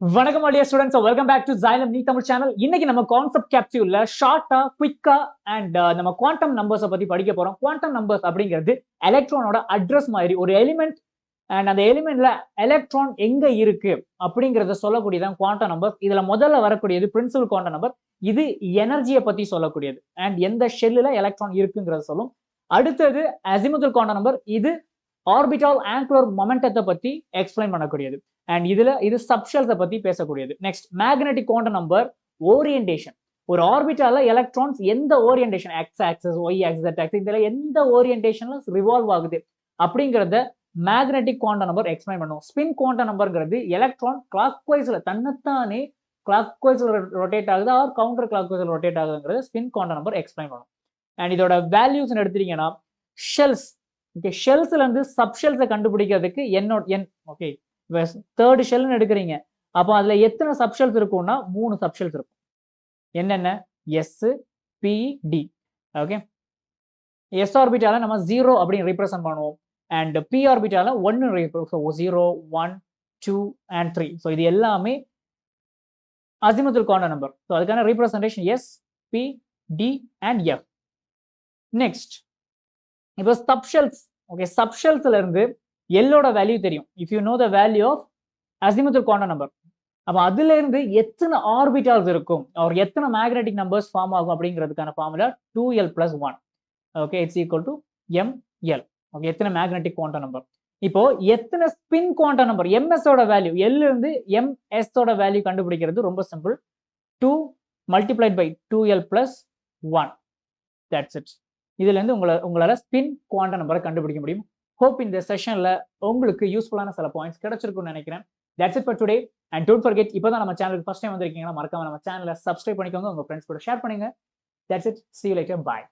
வணக்கம் dear students, welcome back to Xylem Neat Tamil channel. இன்னைக்கு நம்ம கான்செப்ட் கேப்சூல்ல ஷார்ட்டா குயிக்கா அண்ட் நம்ம குவாண்டம் நம்பர்ஸை பத்தி படிக்க போறோம். குவாண்டம் நம்பர்ஸ் அப்படிங்கிறது எலக்ட்ரானோட அட்ரஸ் மாதிரி ஒரு எலிமெண்ட் அண்ட் அந்த எலிமெண்ட்ல எலக்ட்ரான் எங்க இருக்கு அப்படிங்கறத சொல்லக்கூடியதான் குவாண்டம் நம்பர். இதுல முதல்ல வரக்கூடியது பிரின்சிபல் குவாண்டம் நம்பர். இது எனர்ஜியை பத்தி சொல்லக்கூடியது அண்ட் எந்த ஷெல்லுல எலக்ட்ரான் இருக்குங்கிறத சொல்லும். அடுத்தது அசிமுதல் குவாண்டம் நம்பர். இது ஆர்பிட்டால் ஆங்குலர் மொமெண்டத்தை பத்தி எக்ஸ்பிளைன் பண்ணக்கூடியது அண்ட் இது சப்ஷெல்ஸை பத்தி பேசக்கூடியது. Next magnetic quantum number orientation. ஒரு ஆர்பிட்டால எலக்ட்ரான்ஸ் எந்த orientation x axis y axis axis இதுல எந்த ஓரியன்டேஷன்ல ரிவால்வ் ஆகுது அப்படிங்கறத மேக்னெட்டிக் குவாண்டம் நம்பர் எக்ஸ்பிளைன் பண்ணுவோம். ஸ்பின் குவாண்டம் நம்பர்ங்கிறது எலக்ட்ரான் கிளாக் வைஸ்ல தன்னைத்தானே கிளாக் வைஸ்ல ரொட்டேட் ஆகுது ஆர் கவுண்டர் கிளாக் வைஸ்ல ரொட்டேட் ஆகுதுங்கிறது ஸ்பின் குவாண்டம் நம்பர் எக்ஸ்பிளைன் பண்ணுவோம். அண்ட் இதோட வேல்யூஸ் எடுத்துட்டீங்கன்னா ஷெல்ஸ், ஓகே, ஷெல்ஸ்ல இருந்து சப்ஷெல்ஸை கண்டுபிடிக்கிறதுக்கு என் ஓகே தேர்ட் ஷெல்னு எடுக்கிறீங்க. அப்போ அதுல எத்தனை சப்ஷெல்ஸ் இருக்கும்னா 3 சப்ஷெல்ஸ் இருக்கும். என்னென்ன? S, P, D. Okay, S ஆர்பிட்டால நம்ம 0 அப்படின்னு ரீப்ரசென்ட் பண்ணுவோம் அண்ட் பி ஆர்பிட்டால 1 0 1 2 and 3. ஸோ இது எல்லாமே அசிமுதல் குவாண்டம் நம்பர். ஸோ அதுக்கான representation S, P, D and F. Next இப்போ சப்ஷெல்ஸ். ஓகே, சப்ஷெல்ஸ்ல இருந்து எல்லோட வேல்யூ தெரியும். If you know the value of azimuthal quantum number, அப்போ அதுல இருந்து எத்தனை ஆர்பிட்டால்ஸ் இருக்கும் or எத்தனை மேக்னெட்டிக் நம்பர்ஸ் ஃபார்ம் ஆகும் அப்படிங்கிறதுக்கான formula 2l + 1. Okay, it's equal to ml. Okay, எத்தனை மேக்னெட்டிக் குவாண்டம் நம்பர். இப்போ எத்தனை ஸ்பின் குவாண்டம் நம்பர் ms ஓட வேல்யூ, l இருந்து ms ஓட வேல்யூ கண்டுபிடிக்கிறது ரொம்ப சிம்பிள். 2 × 2l + 1. That's it. இதுல இருந்து உங்களால ஸ்பின் குவாண்டம் நம்பரை கண்டுபிடிக்க முடியும். ஹோப் இந்த செஷன்ல உங்களுக்கு யூஸ்ஃபுல்லான சில பாயிண்ட்ஸ் கிடைச்சிருக்கும்னு நினைக்கிறேன். That's it for today and don't forget, இப்போதான் நம்ம சேனலுக்கு ஃபர்ஸ்ட் டைம் வந்திருக்கீங்கன்னா மறக்காம நம்ம சேனலை சப்ஸ்கிரைப் பண்ணிக்கோங்க, உங்க ஃப்ரெண்ட்ஸ் கூட ஷேர் பண்ணுங்க. That's it. See you later. Bye.